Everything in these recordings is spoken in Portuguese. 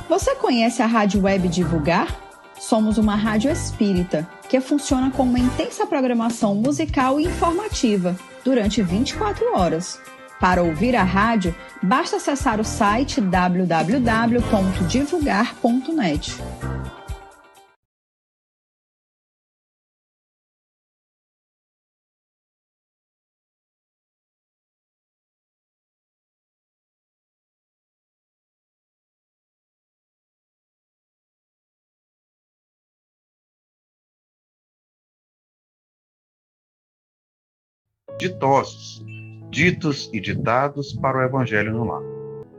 Você conhece a Rádio Web Divulgar? Somos uma rádio espírita que funciona com uma intensa programação musical e informativa durante 24 horas. Para ouvir a rádio, basta acessar o site www.divulgar.net. Ditosos, ditos e ditados para o Evangelho no Lar.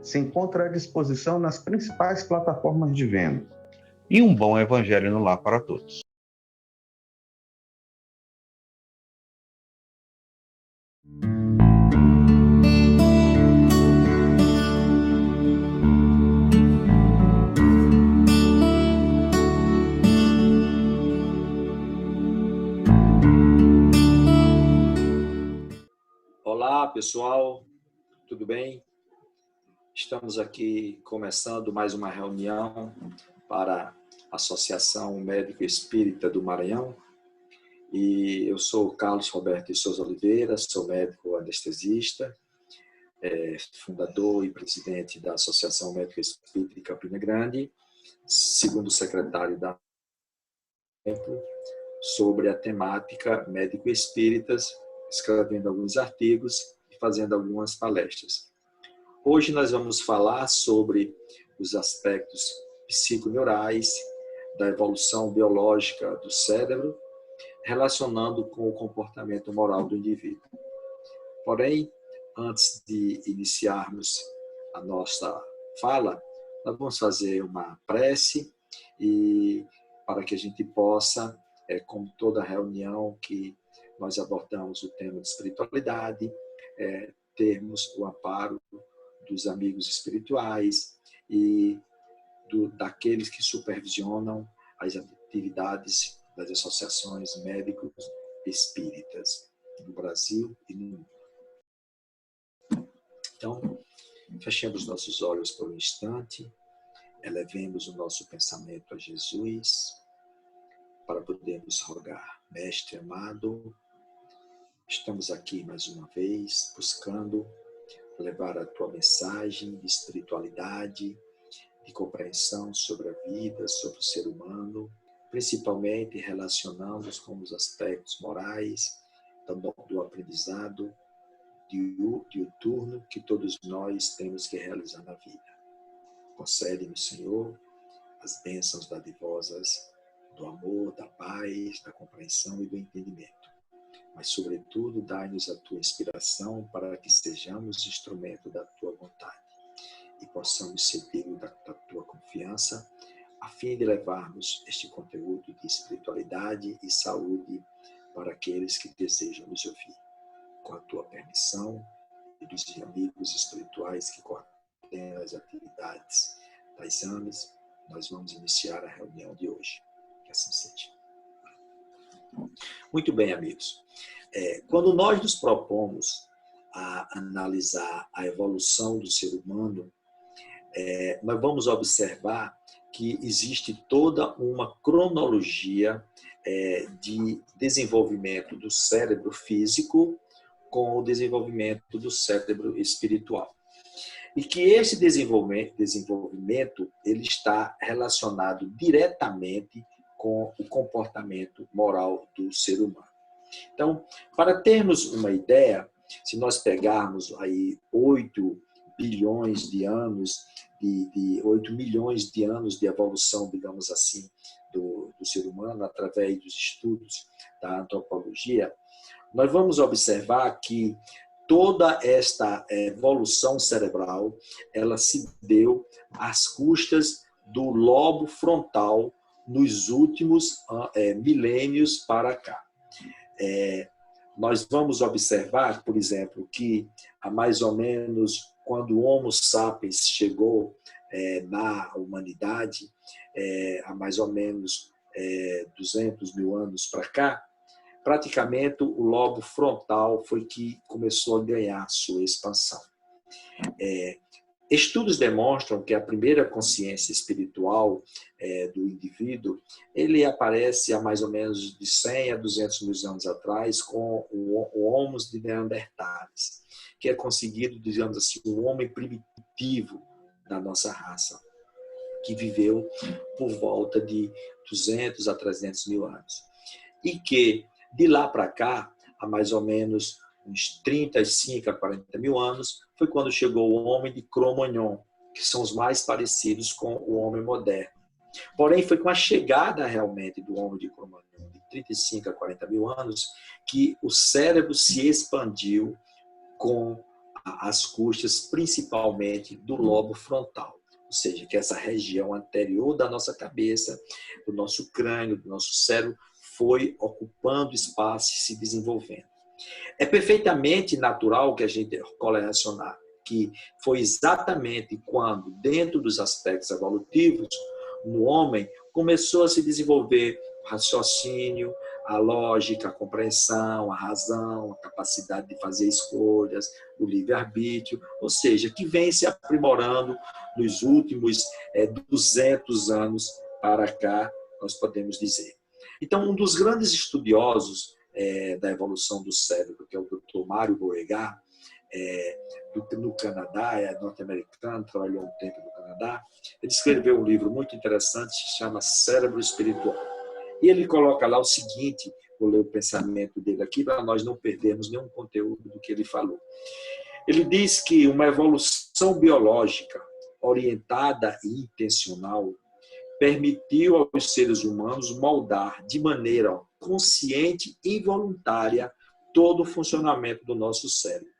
Se encontra à disposição nas principais plataformas de venda. E um bom Evangelho no Lar para todos. Olá, pessoal, tudo bem? Estamos aqui começando mais uma reunião para a Associação Médico Espírita do Maranhão. E eu sou Carlos Roberto de Souza Oliveira, sou médico anestesista, fundador e presidente da Associação Médico Espírita de Campina Grande, segundo secretário da sobre a temática médico espíritas, escrevendo alguns artigos e fazendo algumas palestras. Hoje nós vamos falar sobre os aspectos psiconeurais da evolução biológica do cérebro, relacionando com o comportamento moral do indivíduo. Porém, antes de iniciarmos a nossa fala, nós vamos fazer uma prece e para que a gente possa, como toda reunião que nós abordamos o tema de espiritualidade, termos o amparo dos amigos espirituais e daqueles que supervisionam as atividades das associações médicos espíritas no Brasil e no mundo. Então, fechemos nossos olhos por um instante, elevemos o nosso pensamento a Jesus para podermos rogar. Mestre amado, estamos aqui mais uma vez buscando levar a tua mensagem de espiritualidade, de compreensão sobre a vida, sobre o ser humano, principalmente relacionando-nos com os aspectos morais do aprendizado diuturno que todos nós temos que realizar na vida. Concede-nos, Senhor, as bênçãos dadivosas do amor, da paz, da compreensão e do entendimento. Mas, sobretudo, dai-nos a tua inspiração para que sejamos instrumento da tua vontade e possamos ser dignos da tua confiança, a fim de levarmos este conteúdo de espiritualidade e saúde para aqueles que desejam nos ouvir. Com a tua permissão e dos amigos espirituais que coordenam as atividades das exames, nós vamos iniciar a reunião de hoje. Que assim seja. Muito bem, amigos. Quando nós nos propomos a analisar a evolução do ser humano, nós vamos observar que existe toda uma cronologia de desenvolvimento do cérebro físico com o desenvolvimento do cérebro espiritual. E que esse desenvolvimento ele está relacionado diretamente com o comportamento moral do ser humano. Então, para termos uma ideia, se nós pegarmos aí 8 bilhões de anos, 8 milhões de anos de evolução, digamos assim, do ser humano, através dos estudos da antropologia, nós vamos observar que toda esta evolução cerebral, ela se deu às custas do lobo frontal nos últimos milênios para cá. Nós vamos observar, por exemplo, que há mais ou menos quando o Homo sapiens chegou na humanidade, há mais ou menos 200 mil anos para cá, praticamente o lobo frontal foi que começou a ganhar sua expansão. Estudos demonstram que a primeira consciência espiritual do indivíduo, ele aparece há mais ou menos de 100 a 200 mil anos atrás com o Homo de Neandertales, que é conseguido, digamos assim, um homem primitivo da nossa raça, que viveu por volta de 200 a 300 mil anos. E que, de lá para cá, há mais ou menos uns 35 a 40 mil anos, foi quando chegou o homem de Cro-Magnon, que são os mais parecidos com o homem moderno. Porém, foi com a chegada realmente do homem de Cro-Magnon, de 35 a 40 mil anos, que o cérebro se expandiu com as custas, principalmente do lobo frontal. Ou seja, que essa região anterior da nossa cabeça, do nosso crânio, do nosso cérebro, foi ocupando espaço e se desenvolvendo. É perfeitamente natural que a gente correlacionar que foi exatamente quando, dentro dos aspectos evolutivos, no homem, começou a se desenvolver o raciocínio, a lógica, a compreensão, a razão, a capacidade de fazer escolhas, o livre-arbítrio, ou seja, que vem se aprimorando nos últimos 200 anos para cá, nós podemos dizer. Então, um dos grandes estudiosos da evolução do cérebro, que é o Dr. Mário Beauregard, no Canadá, é norte-americano, trabalhou um tempo no Canadá, ele escreveu um livro muito interessante que se chama Cérebro Espiritual. E ele coloca lá o seguinte, vou ler o pensamento dele aqui para nós não perdermos nenhum conteúdo do que ele falou. Ele diz que uma evolução biológica orientada e intencional permitiu aos seres humanos moldar de maneira consciente e voluntária todo o funcionamento do nosso cérebro.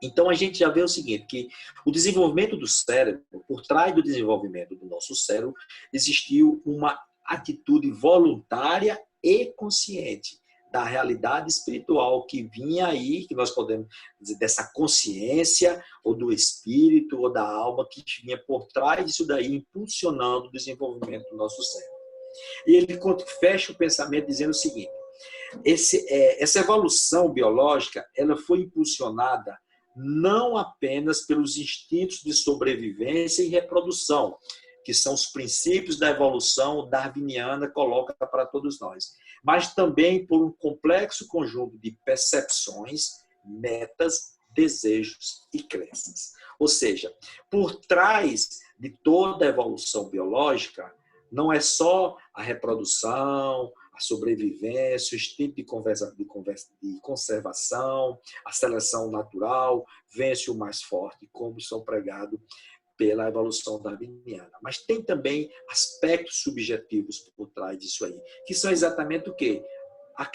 Então, a gente já vê o seguinte, que o desenvolvimento do cérebro, por trás do desenvolvimento do nosso cérebro, existiu uma atitude voluntária e consciente da realidade espiritual que vinha aí, que nós podemos dizer, dessa consciência, ou do espírito, ou da alma, que vinha por trás disso daí, impulsionando o desenvolvimento do nosso cérebro. E ele fecha o pensamento dizendo o seguinte, essa evolução biológica, ela foi impulsionada não apenas pelos instintos de sobrevivência e reprodução, que são os princípios da evolução darwiniana coloca para todos nós, mas também por um complexo conjunto de percepções, metas, desejos e crenças. Ou seja, por trás de toda a evolução biológica, não é só a reprodução, a sobrevivência, o instinto de conservação, a seleção natural, vence o mais forte, como são pregados pela evolução darwiniana. Mas tem também aspectos subjetivos por trás disso aí, que são exatamente o quê?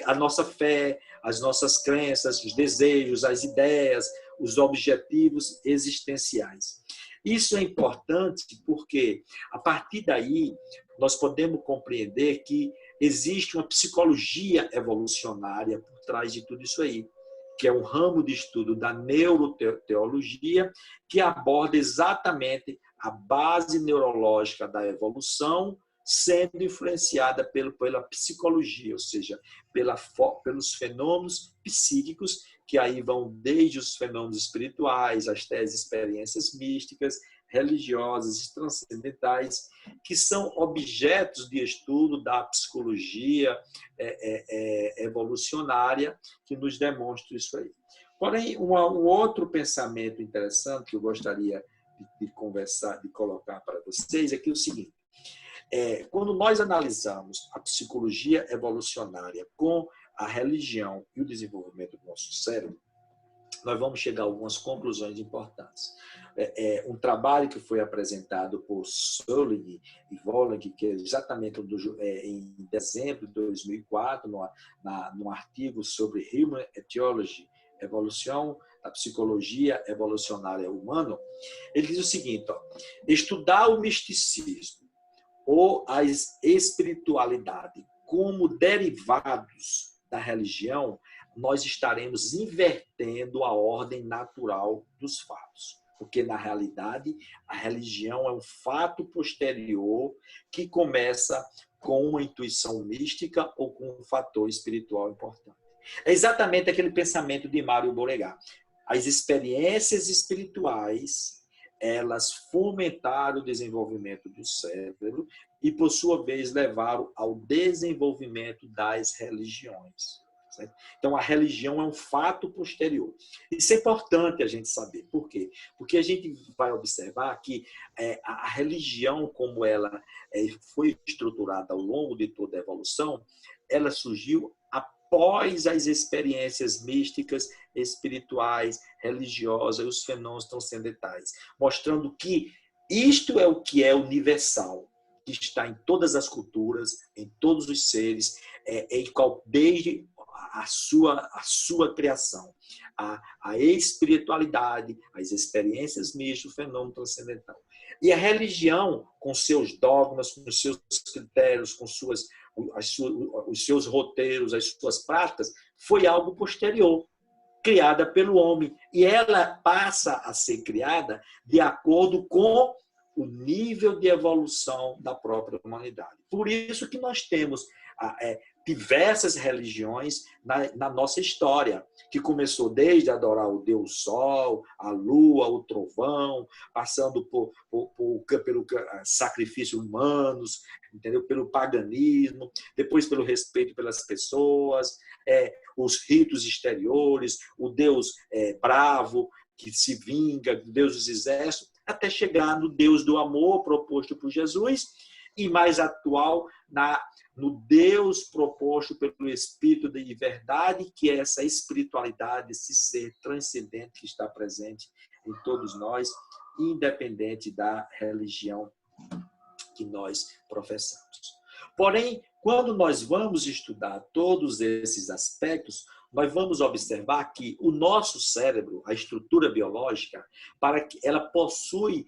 A nossa fé, as nossas crenças, os desejos, as ideias, os objetivos existenciais. Isso é importante porque, a partir daí, nós podemos compreender que existe uma psicologia evolucionária por trás de tudo isso aí, que é um ramo de estudo da neuroteologia que aborda exatamente a base neurológica da evolução sendo influenciada pela psicologia, ou seja, pelos fenômenos psíquicos, que aí vão desde os fenômenos espirituais, as experiências místicas, religiosas e transcendentais, que são objetos de estudo da psicologia evolucionária, que nos demonstra isso aí. Porém, um outro pensamento interessante que eu gostaria de conversar, de colocar para vocês, é que é o seguinte, quando nós analisamos a psicologia evolucionária com a religião e o desenvolvimento do nosso cérebro, nós vamos chegar a algumas conclusões importantes. Um trabalho que foi apresentado por Sully e Volek, que é exatamente em dezembro de 2004, num artigo sobre Human Etiology, Evolução da Psicologia Evolucionária Humana, ele diz o seguinte, estudar o misticismo ou a espiritualidade como derivados da religião, nós estaremos invertendo a ordem natural dos fatos. Porque, na realidade, a religião é um fato posterior que começa com uma intuição mística ou com um fator espiritual importante. É exatamente aquele pensamento de Mário Beauregard. As experiências espirituais, elas fomentaram o desenvolvimento do cérebro e, por sua vez, levaram ao desenvolvimento das religiões. Certo? Então, a religião é um fato posterior. Isso é importante a gente saber. Por quê? Porque a gente vai observar que a religião, como ela foi estruturada ao longo de toda a evolução, ela surgiu após as experiências místicas, espirituais, religiosas e os fenômenos transcendentais, mostrando que isto é o que é universal, que está em todas as culturas, em todos os seres, desde a sua criação. A espiritualidade, as experiências místicas, o fenômeno transcendental. E a religião, com seus dogmas, com seus critérios, com os seus roteiros, as suas práticas, foi algo posterior, criada pelo homem. E ela passa a ser criada de acordo com o nível de evolução da própria humanidade. Por isso que nós temos diversas religiões na nossa história, que começou desde adorar o Deus Sol, a Lua, o Trovão, passando pelo sacrifício humanos, entendeu? Pelo paganismo, depois pelo respeito pelas pessoas, os ritos exteriores, o Deus bravo, que se vinga, o Deus dos exércitos, até chegar no Deus do amor proposto por Jesus e mais atual no Deus proposto pelo Espírito de verdade, que é essa espiritualidade, esse ser transcendente que está presente em todos nós, independente da religião que nós professamos. Porém, quando nós vamos estudar todos esses aspectos, nós vamos observar que o nosso cérebro, a estrutura biológica, para que ela possui,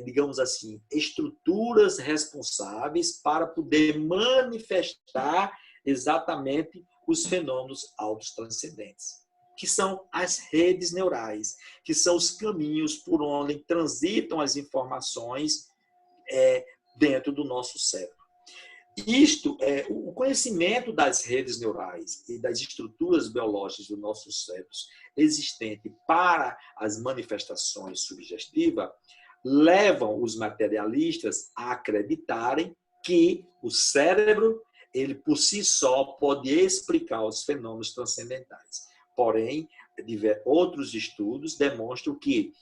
digamos assim, estruturas responsáveis para poder manifestar exatamente os fenômenos autotranscendentes, que são as redes neurais, que são os caminhos por onde transitam as informações dentro do nosso cérebro. Isto é o conhecimento das redes neurais e das estruturas biológicas do nosso cérebro existente para as manifestações sugestivas levam os materialistas a acreditarem que o cérebro, ele por si só pode explicar os fenômenos transcendentais. Porém, outros estudos demonstram que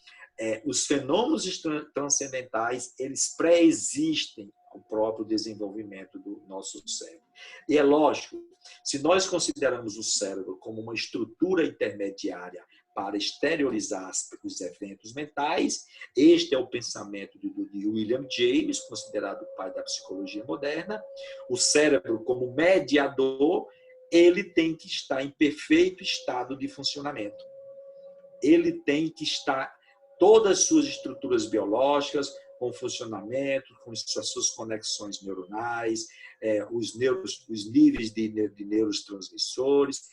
os fenômenos transcendentais, eles pré-existem o próprio desenvolvimento do nosso cérebro. E é lógico, se nós consideramos o cérebro como uma estrutura intermediária para exteriorizar os eventos mentais, este é o pensamento de William James, considerado o pai da psicologia moderna. O cérebro, como mediador, ele tem que estar em perfeito estado de funcionamento. Ele tem que estar, todas as suas estruturas biológicas, com funcionamento, com as suas conexões neuronais, os níveis de neurotransmissores,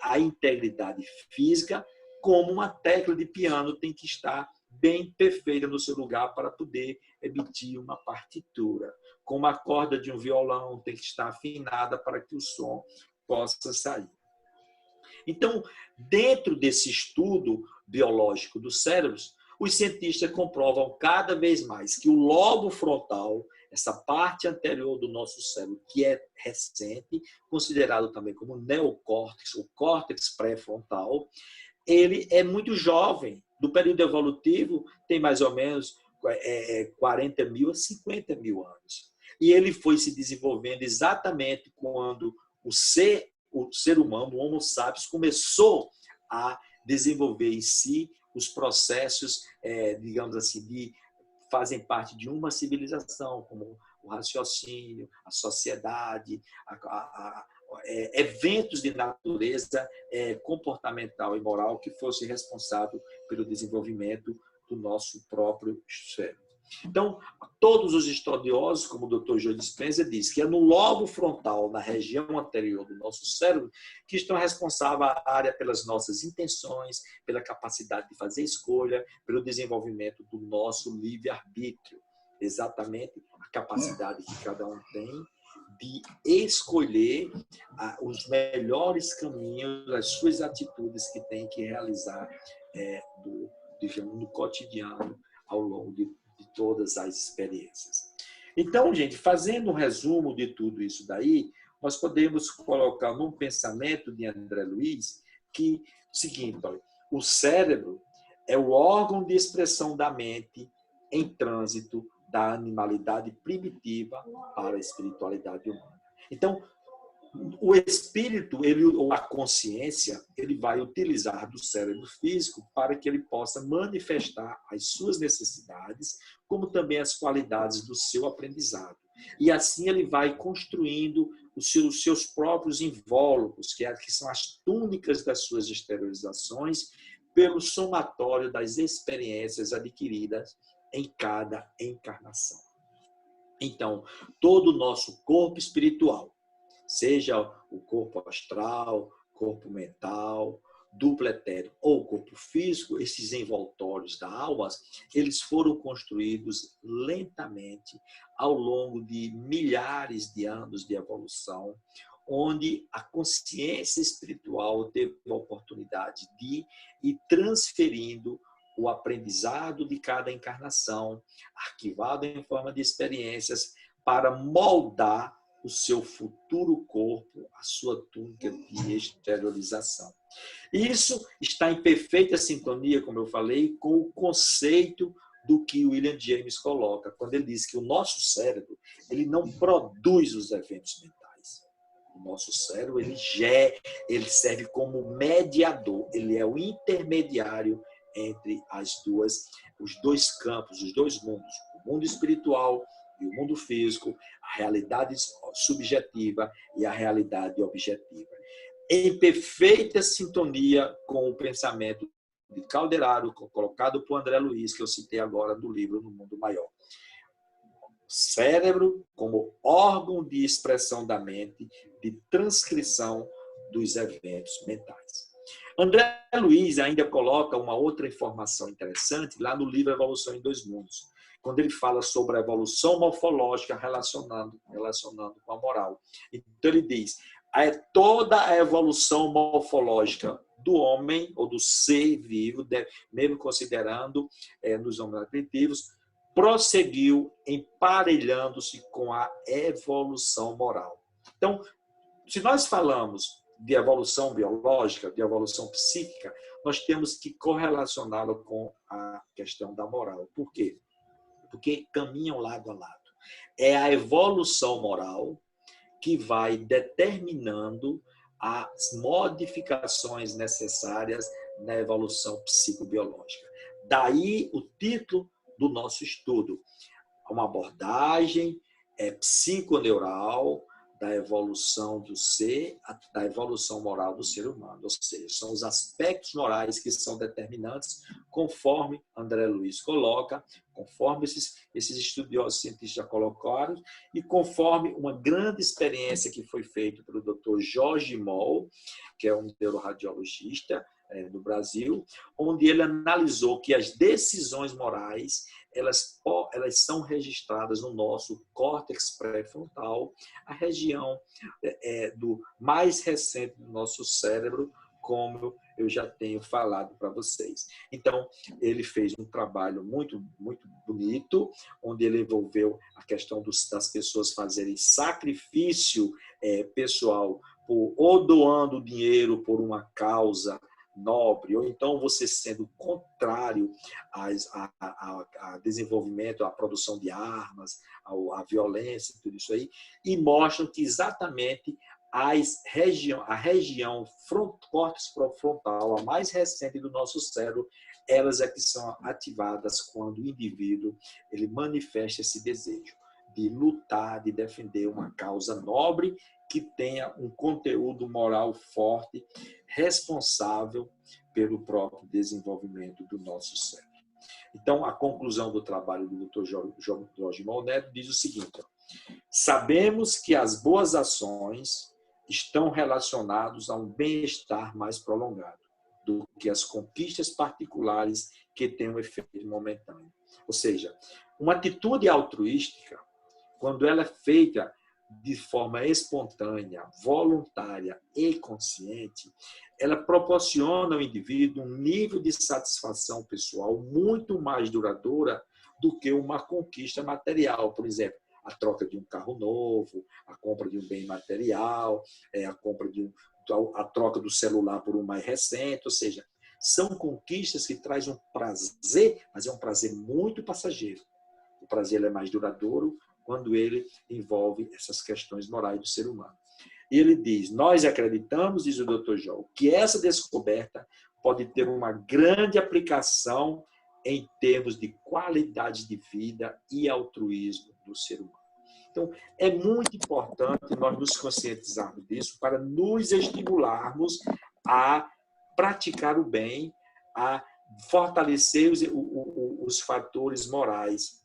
a integridade física, como uma tecla de piano tem que estar bem perfeita no seu lugar para poder emitir uma partitura. Como a corda de um violão tem que estar afinada para que o som possa sair. Então, dentro desse estudo biológico dos cérebros, os cientistas comprovam cada vez mais que o lobo frontal, essa parte anterior do nosso cérebro, que é recente, considerado também como neocórtex, o córtex pré-frontal, ele é muito jovem. Do período evolutivo, tem mais ou menos 40 mil a 50 mil anos. E ele foi se desenvolvendo exatamente quando o ser humano, o Homo sapiens, começou a desenvolver em si os processos, digamos assim, fazem parte de uma civilização, como o raciocínio, a sociedade, eventos de natureza comportamental e moral que fossem responsáveis pelo desenvolvimento do nosso próprio cérebro. Então, todos os estudiosos, como o Dr. Joe Dispenza diz, que é no lobo frontal, na região anterior do nosso cérebro, que estão responsáveis a área pelas nossas intenções, pela capacidade de fazer escolha, pelo desenvolvimento do nosso livre-arbítrio. Exatamente a capacidade que cada um tem de escolher os melhores caminhos, as suas atitudes que tem que realizar no cotidiano, ao longo de todas as experiências. Então, gente, fazendo um resumo de tudo isso daí, nós podemos colocar num pensamento de André Luiz que o seguinte, olha, o cérebro é o órgão de expressão da mente em trânsito da animalidade primitiva para a espiritualidade humana. Então, o espírito, ou a consciência, ele vai utilizar do cérebro físico para que ele possa manifestar as suas necessidades, como também as qualidades do seu aprendizado. E assim ele vai construindo os seus próprios invólucros, que são as túnicas das suas exteriorizações, pelo somatório das experiências adquiridas em cada encarnação. Então, todo o nosso corpo espiritual, seja o corpo astral, corpo mental, duplo etérico ou corpo físico, esses envoltórios da alma, eles foram construídos lentamente ao longo de milhares de anos de evolução, onde a consciência espiritual teve a oportunidade de ir transferindo o aprendizado de cada encarnação, arquivado em forma de experiências, para moldar o seu futuro corpo, a sua túnica de exteriorização. Isso está em perfeita sintonia, como eu falei, com o conceito do que William James coloca, quando ele diz que o nosso cérebro ele não produz os eventos mentais. O nosso cérebro ele serve como mediador, ele é o intermediário entre os dois campos, os dois mundos, o mundo espiritual e o mundo físico, a realidade subjetiva e a realidade objetiva. Em perfeita sintonia com o pensamento de Calderaro, colocado por André Luiz, que eu citei agora do livro No Mundo Maior. Cérebro como órgão de expressão da mente, de transcrição dos eventos mentais. André Luiz ainda coloca uma outra informação interessante lá no livro Evolução em Dois Mundos, quando ele fala sobre a evolução morfológica relacionando com a moral. Então ele diz, toda a evolução morfológica do homem ou do ser vivo, mesmo considerando nos homens primitivos, prosseguiu emparelhando-se com a evolução moral. Então, se nós falamos de evolução biológica, de evolução psíquica, nós temos que correlacioná-la com a questão da moral. Por quê? Porque caminham lado a lado. É a evolução moral que vai determinando as modificações necessárias na evolução psicobiológica. Daí o título do nosso estudo, uma abordagem psiconeural da evolução do ser, da evolução moral do ser humano. Ou seja, são os aspectos morais que são determinantes, conforme André Luiz coloca, conforme esses estudiosos cientistas já colocaram, e conforme uma grande experiência que foi feita pelo Dr. Jorge Moll, que é um neuroradiologista do Brasil, onde ele analisou que as decisões morais elas são registradas no nosso córtex pré-frontal, a região do mais recente do nosso cérebro, como eu já tenho falado para vocês. Então, ele fez um trabalho muito, muito bonito, onde ele envolveu a questão das pessoas fazerem sacrifício pessoal, ou doando dinheiro por uma causa nobre, ou então você sendo contrário a desenvolvimento, à produção de armas, à violência, tudo isso aí, e mostram que exatamente a região córtex frontal, a mais recente do nosso cérebro, elas é que são ativadas quando o indivíduo ele manifesta esse desejo de lutar, de defender uma causa nobre que tenha um conteúdo moral forte, responsável pelo próprio desenvolvimento do nosso cérebro. Então, a conclusão do trabalho do Dr. Jorge Moll Neto diz o seguinte: sabemos que as boas ações estão relacionadas a um bem-estar mais prolongado do que as conquistas particulares que têm um efeito momentâneo. Ou seja, uma atitude altruística, quando ela é feita de forma espontânea, voluntária e consciente, ela proporciona ao indivíduo um nível de satisfação pessoal muito mais duradoura do que uma conquista material. Por exemplo, a troca de um carro novo, a compra de um bem material, a compra a troca do celular por um mais recente, ou seja, são conquistas que trazem um prazer, mas é um prazer muito passageiro. O prazer é mais duradouro quando ele envolve essas questões morais do ser humano. E ele diz, nós acreditamos, diz o Dr. Joel, que essa descoberta pode ter uma grande aplicação em termos de qualidade de vida e altruísmo do ser humano. Então, é muito importante nós nos conscientizarmos disso para nos estimularmos a praticar o bem, a fortalecer os fatores morais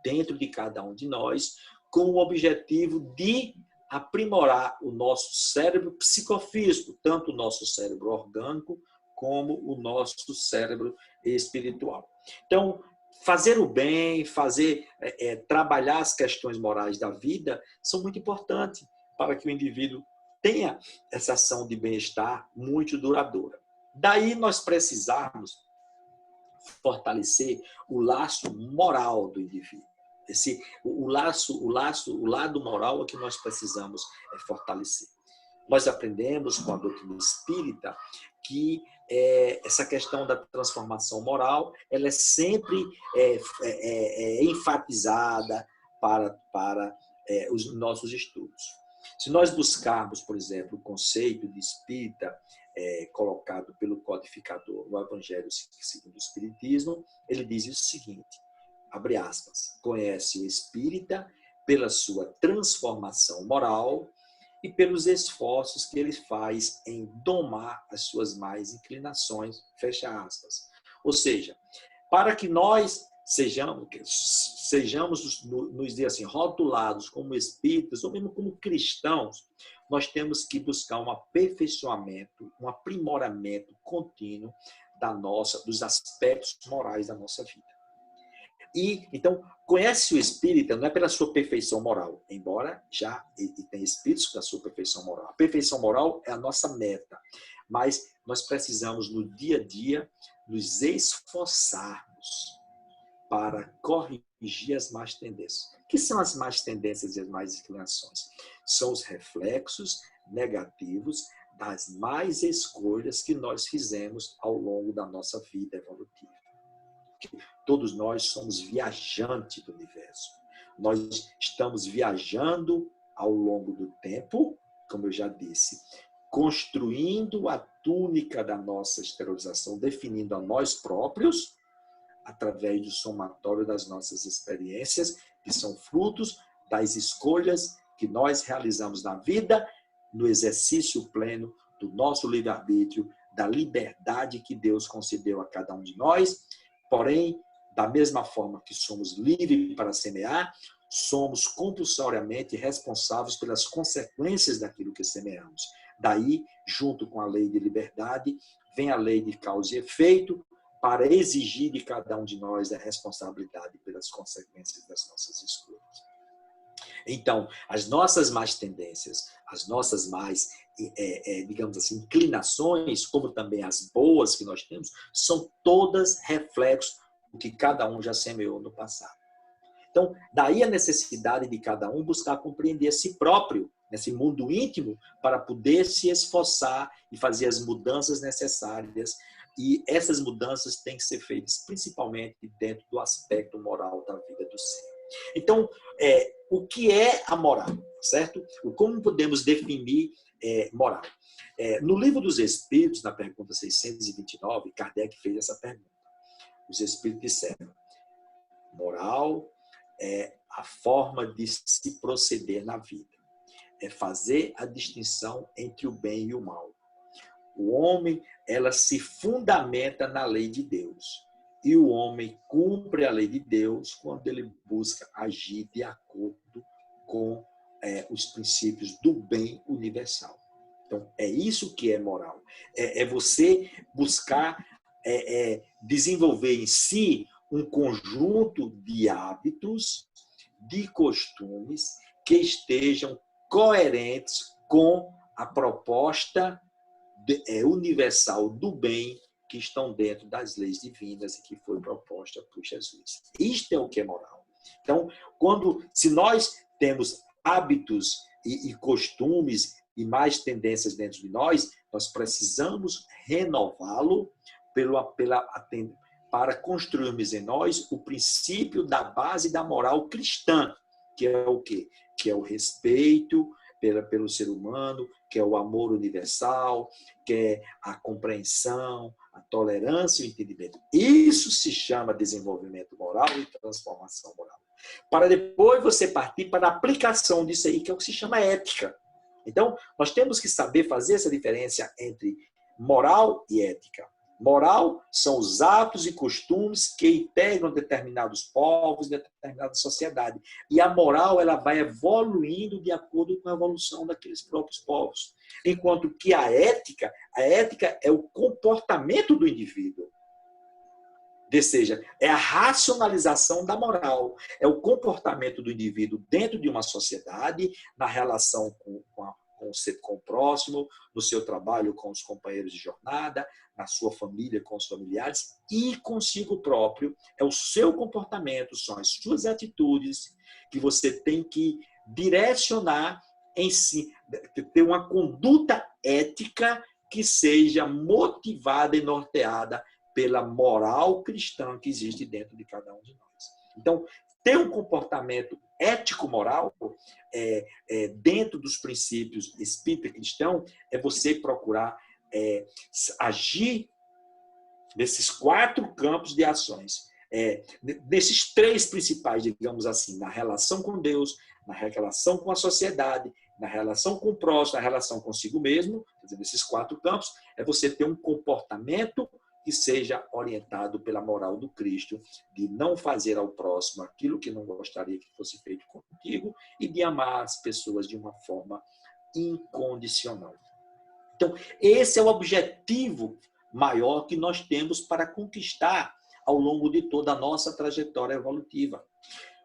dentro de cada um de nós, com o objetivo de aprimorar o nosso cérebro psicofísico, tanto o nosso cérebro orgânico como o nosso cérebro espiritual. Então, fazer o bem, trabalhar as questões morais da vida são muito importantes para que o indivíduo tenha essa ação de bem-estar muito duradoura. Daí nós precisarmos fortalecer o laço moral do indivíduo. O lado moral é que nós precisamos fortalecer. Nós aprendemos com a doutrina espírita que essa questão da transformação moral ela é sempre enfatizada para os nossos estudos. Se nós buscarmos, por exemplo, o conceito de espírita colocado pelo codificador no Evangelho segundo o Espiritismo, ele diz o seguinte, abre aspas, conhece o espírita pela sua transformação moral e pelos esforços que ele faz em domar as suas más inclinações, fecha aspas. Ou seja, para que nós sejamos nos dizer assim, rotulados como espíritas ou mesmo como cristãos, nós temos que buscar um aperfeiçoamento, um aprimoramento contínuo dos aspectos morais da nossa vida. E, então, conhece o espírita não é pela sua perfeição moral, embora já tem espíritos da sua perfeição moral. A perfeição moral é a nossa meta, mas nós precisamos, no dia a dia, nos esforçarmos para corrigir as más tendências. O que são as más tendências e as más inclinações? São os reflexos negativos das más escolhas que nós fizemos ao longo da nossa vida evolutiva. Todos nós somos viajantes do universo. Nós estamos viajando ao longo do tempo, como eu já disse, construindo a túnica da nossa exteriorização, definindo a nós próprios, através do somatório das nossas experiências, que são frutos das escolhas que nós realizamos na vida, no exercício pleno do nosso livre-arbítrio, da liberdade que Deus concedeu a cada um de nós. Porém, da mesma forma que somos livres para semear, somos compulsoriamente responsáveis pelas consequências daquilo que semeamos. Daí, junto com a lei de liberdade, vem a lei de causa e efeito para exigir de cada um de nós a responsabilidade pelas consequências das nossas escolhas. Então, as nossas más tendências, as nossas más, digamos assim, inclinações, como também as boas que nós temos, são todas reflexos do que cada um já semeou no passado. Então, daí a necessidade de cada um buscar compreender a si próprio, nesse mundo íntimo, para poder se esforçar e fazer as mudanças necessárias. E essas mudanças têm que ser feitas principalmente dentro do aspecto moral da vida do ser. Então, o que é a moral, certo? Como podemos definir moral? No Livro dos Espíritos, na pergunta 629, Kardec fez essa pergunta. Os Espíritos disseram, moral é a forma de se proceder na vida. É fazer a distinção entre o bem e o mal. O homem, ela se fundamenta na lei de Deus. E o homem cumpre a lei de Deus quando ele busca agir de acordo com os princípios do bem universal. Então, é isso que é moral. É você buscar desenvolver em si um conjunto de hábitos, de costumes que estejam coerentes com a proposta universal do bem que estão dentro das leis divinas e que foi proposta por Jesus. Isto é o que é moral. Então, se nós temos hábitos e costumes e mais tendências dentro de nós precisamos renová-lo para construirmos em nós o princípio da base da moral cristã, que é o quê? Que é o respeito pelo ser humano, que é o amor universal, que é a compreensão, a tolerância e o entendimento. Isso se chama desenvolvimento moral e transformação moral. Para depois você partir para a aplicação disso aí, que é o que se chama ética. Então, nós temos que saber fazer essa diferença entre moral e ética. Moral são os atos e costumes que integram determinados povos, determinada sociedade. E a moral ela vai evoluindo de acordo com a evolução daqueles próprios povos. Enquanto que a ética é o comportamento do indivíduo. Ou seja, é a racionalização da moral, é o comportamento do indivíduo dentro de uma sociedade, na relação com o próximo, no seu trabalho com os companheiros de jornada, na sua família com os familiares e consigo próprio. É o seu comportamento, são as suas atitudes que você tem que direcionar em si, ter uma conduta ética que seja motivada e norteada pela moral cristã que existe dentro de cada um de nós. Então, ter um comportamento ético-moral dentro dos princípios espírita cristão é você procurar agir nesses 4 campos de ações. Nesses 3 principais, digamos assim, na relação com Deus, na relação com a sociedade, na relação com o próximo, na relação consigo mesmo, quer dizer, nesses 4 campos, é você ter um comportamento que seja orientado pela moral do Cristo, de não fazer ao próximo aquilo que não gostaria que fosse feito contigo e de amar as pessoas de uma forma incondicional. Então, esse é o objetivo maior que nós temos para conquistar ao longo de toda a nossa trajetória evolutiva.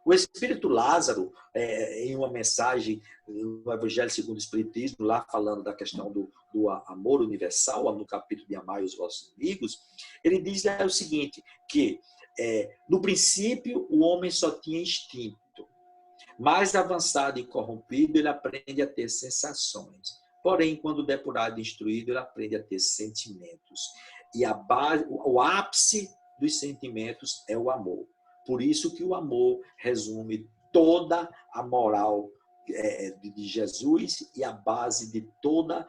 O Espírito Lázaro, em uma mensagem no Evangelho segundo o Espiritismo, lá falando da questão do amor universal, no capítulo de Amai os vossos amigos, ele diz o seguinte, que no princípio o homem só tinha instinto. Mais avançado e corrompido, ele aprende a ter sensações. Porém, quando depurado e instruído, ele aprende a ter sentimentos. E o ápice dos sentimentos é o amor. Por isso que o amor resume toda a moral de Jesus e a base de toda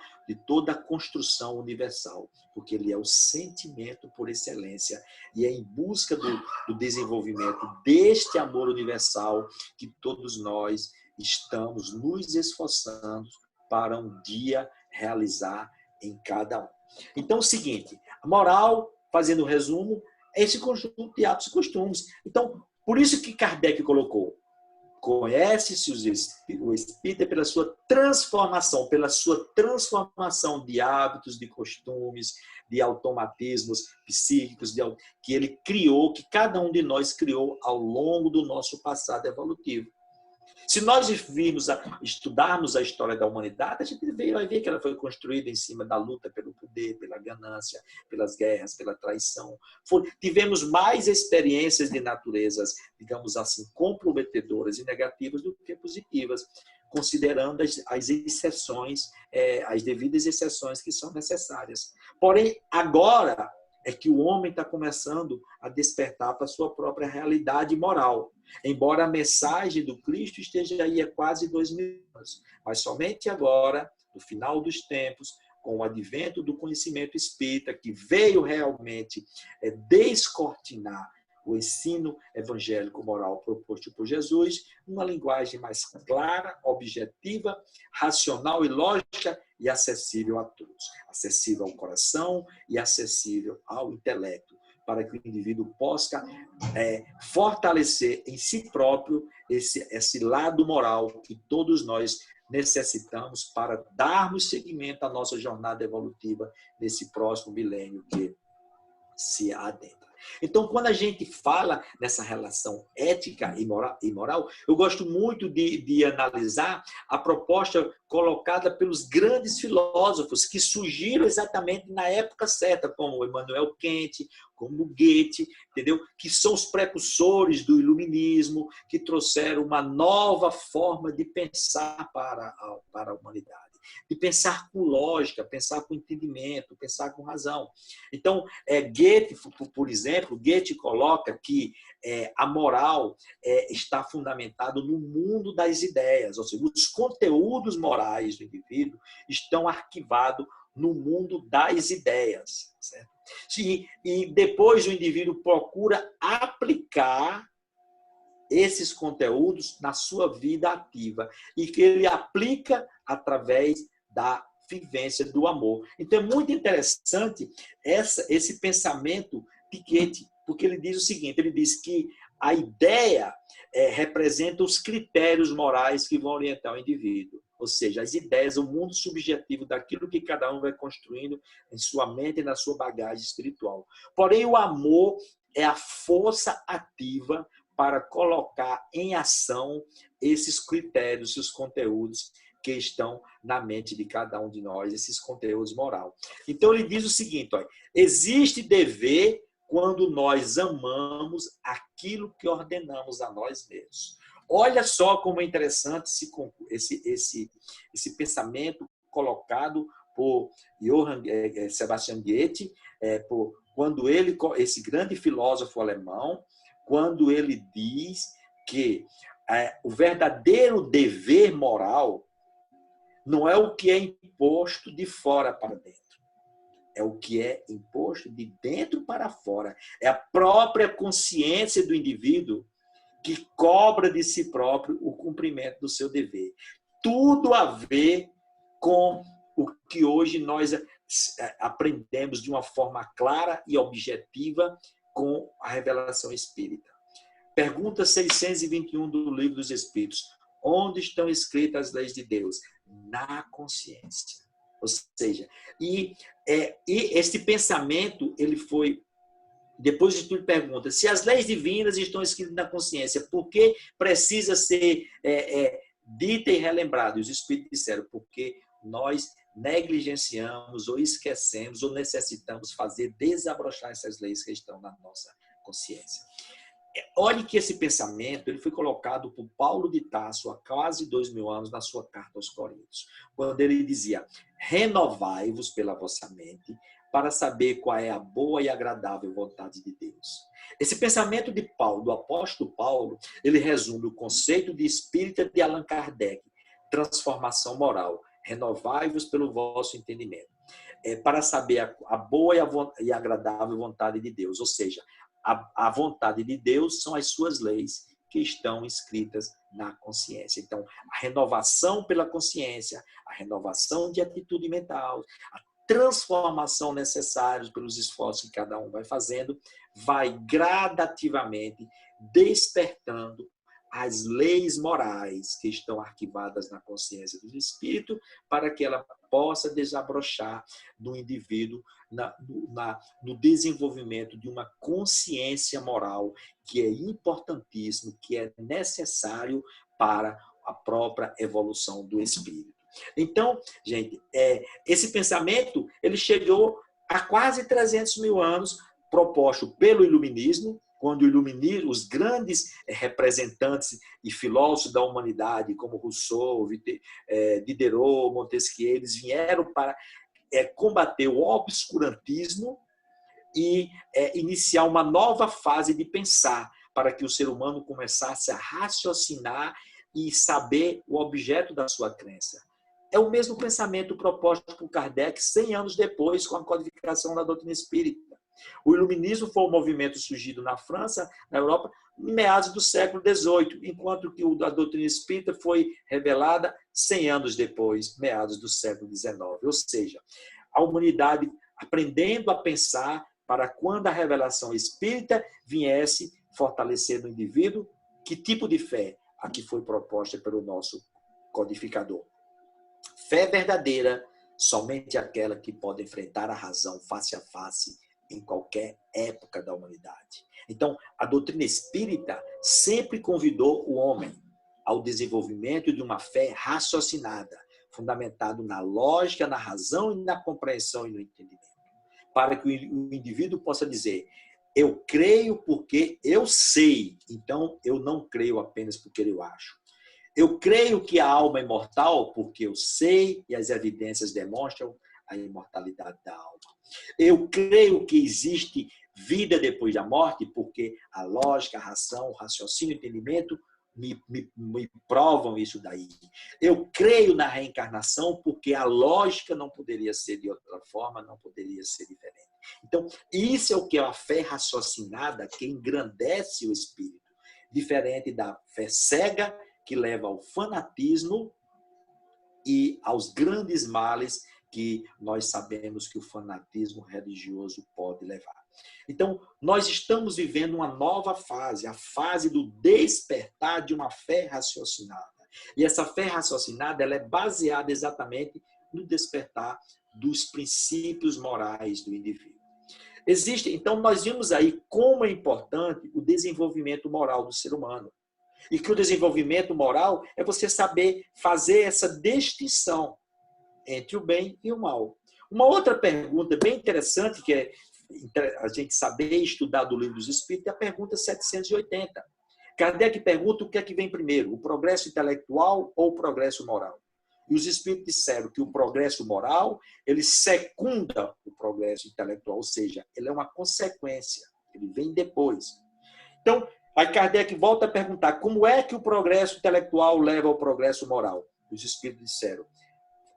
a construção universal, porque ele é o sentimento por excelência e é em busca do desenvolvimento deste amor universal que todos nós estamos nos esforçando para um dia realizar em cada um. Então, é o seguinte, a moral, fazendo um resumo, é esse conjunto de hábitos e costumes. Então, por isso que Kardec colocou, conhece-se o espírito pela sua transformação de hábitos, de costumes, de automatismos psíquicos, que ele criou, que cada um de nós criou ao longo do nosso passado evolutivo. Se nós estudarmos a história da humanidade, a gente vai ver que ela foi construída em cima da luta pelo poder, pela ganância, pelas guerras, pela traição. Tivemos mais experiências de naturezas, digamos assim, comprometedoras e negativas do que positivas, considerando as exceções, as devidas exceções que são necessárias. Porém, agora é que o homem está começando a despertar para a sua própria realidade moral. Embora a mensagem do Cristo esteja aí há quase 2000 anos. Mas somente agora, no final dos tempos, com o advento do conhecimento espírita, que veio realmente descortinar o ensino evangélico moral proposto por Jesus, uma linguagem mais clara, objetiva, racional e lógica e acessível a todos. Acessível ao coração e acessível ao intelecto, para que o indivíduo possa fortalecer em si próprio esse lado moral que todos nós necessitamos para darmos seguimento à nossa jornada evolutiva nesse próximo milênio que se adentra. Então, quando a gente fala nessa relação ética e moral, eu gosto muito de analisar a proposta colocada pelos grandes filósofos que surgiram exatamente na época certa, como Immanuel Kant, como Goethe, entendeu? Que são os precursores do iluminismo, que trouxeram uma nova forma de pensar para a humanidade. De pensar com lógica, pensar com entendimento, pensar com razão. Então, Goethe, por exemplo, Goethe coloca que a moral está fundamentada no mundo das ideias, ou seja, os conteúdos morais do indivíduo estão arquivados no mundo das ideias. Certo? E depois o indivíduo procura aplicar esses conteúdos na sua vida ativa e que ele aplica através da vivência do amor. Então é muito interessante esse pensamento de Goethe, porque ele diz o seguinte, ele diz que a ideia representa os critérios morais que vão orientar o indivíduo, ou seja, as ideias, o mundo subjetivo daquilo que cada um vai construindo em sua mente e na sua bagagem espiritual. Porém, o amor é a força ativa para colocar em ação esses critérios, esses conteúdos que estão na mente de cada um de nós, esses conteúdos morais. Então, ele diz o seguinte, olha, existe dever quando nós amamos aquilo que ordenamos a nós mesmos. Olha só como é interessante esse pensamento colocado por Johann Sebastian Goethe, quando ele, esse grande filósofo alemão, quando ele diz que o verdadeiro dever moral não é o que é imposto de fora para dentro. É o que é imposto de dentro para fora. É a própria consciência do indivíduo que cobra de si próprio o cumprimento do seu dever. Tudo a ver com o que hoje nós aprendemos de uma forma clara e objetiva com a revelação espírita. Pergunta 621 do Livro dos Espíritos. Onde estão escritas as leis de Deus? Na consciência. Ou seja, e esse pensamento, ele foi... Depois de tudo, pergunta, se as leis divinas estão escritas na consciência, por que precisa ser dita e relembrada? E os Espíritos disseram, porque nós negligenciamos ou esquecemos ou necessitamos fazer desabrochar essas leis que estão na nossa consciência. Olhe que esse pensamento ele foi colocado por Paulo de Tarso há quase 2000 anos na sua carta aos Coríntios, quando ele dizia, renovai-vos pela vossa mente para saber qual é a boa e agradável vontade de Deus. Esse pensamento de Paulo, do apóstolo Paulo, ele resume o conceito de espírita de Allan Kardec, transformação moral, renovai-vos pelo vosso entendimento, para saber a boa e agradável vontade de Deus, ou seja, a vontade de Deus são as suas leis que estão escritas na consciência. Então, a renovação pela consciência, a renovação de atitude mental, a transformação necessária pelos esforços que cada um vai fazendo, vai gradativamente despertando as leis morais que estão arquivadas na consciência do espírito para que ela possa desabrochar do indivíduo no desenvolvimento de uma consciência moral que é importantíssimo, que é necessário para a própria evolução do espírito. Então, gente, esse pensamento ele chegou há quase 300 mil anos, proposto pelo iluminismo, quando o iluminismo, os grandes representantes e filósofos da humanidade, como Rousseau, Diderot, Montesquieu, eles vieram para combater o obscurantismo e iniciar uma nova fase de pensar, para que o ser humano começasse a raciocinar e saber o objeto da sua crença. É o mesmo pensamento proposto por Kardec 100 anos depois, com a codificação da doutrina espírita. O iluminismo foi um movimento surgido na França, na Europa, em meados do século XVIII, enquanto que a doutrina espírita foi revelada 100 anos depois, meados do século XIX. Ou seja, a humanidade aprendendo a pensar para quando a revelação espírita viesse fortalecer no indivíduo, que tipo de fé? A que foi proposta pelo nosso codificador. Fé verdadeira, somente aquela que pode enfrentar a razão face a face em qualquer época da humanidade. Então, a doutrina espírita sempre convidou o homem ao desenvolvimento de uma fé raciocinada, fundamentado na lógica, na razão e na compreensão e no entendimento, para que o indivíduo possa dizer: eu creio porque eu sei, então eu não creio apenas porque eu acho. Eu creio que a alma é imortal porque eu sei e as evidências demonstram a imortalidade da alma. Eu creio que existe vida depois da morte porque a lógica, a razão, o raciocínio, o entendimento me provam isso daí. Eu creio na reencarnação porque a lógica não poderia ser de outra forma, não poderia ser diferente. Então, isso é o que é a fé raciocinada que engrandece o espírito, diferente da fé cega que leva ao fanatismo e aos grandes males que nós sabemos que o fanatismo religioso pode levar. Então, nós estamos vivendo uma nova fase, a fase do despertar de uma fé raciocinada. E essa fé raciocinada ela é baseada exatamente no despertar dos princípios morais do indivíduo. Então, nós vimos aí como é importante o desenvolvimento moral do ser humano. E que o desenvolvimento moral é você saber fazer essa distinção entre o bem e o mal. Uma outra pergunta bem interessante que é a gente saber estudar do Livro dos Espíritos é a pergunta 780. Kardec pergunta o que é que vem primeiro, o progresso intelectual ou o progresso moral? E os Espíritos disseram que o progresso moral, ele secunda o progresso intelectual, ou seja, ele é uma consequência, ele vem depois. Então, aí Kardec volta a perguntar como é que o progresso intelectual leva ao progresso moral? Os Espíritos disseram,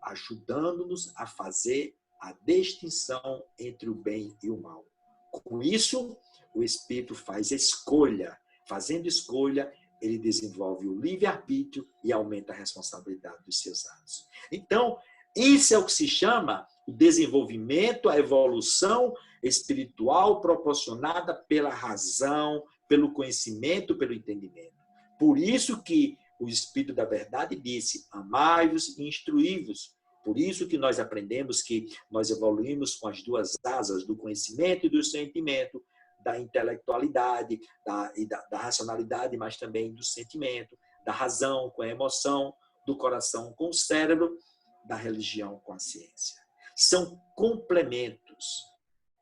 ajudando-nos a fazer a distinção entre o bem e o mal. Com isso, o espírito faz escolha. Fazendo escolha, ele desenvolve o livre-arbítrio e aumenta a responsabilidade dos seus atos. Então, isso é o que se chama o desenvolvimento, a evolução espiritual proporcionada pela razão, pelo conhecimento, pelo entendimento. Por isso que o Espírito da Verdade disse, amai-vos e instruí-vos. Por isso que nós aprendemos que nós evoluímos com as duas asas do conhecimento e do sentimento, da intelectualidade da racionalidade, mas também do sentimento, da razão com a emoção, do coração com o cérebro, da religião com a ciência. São complementos.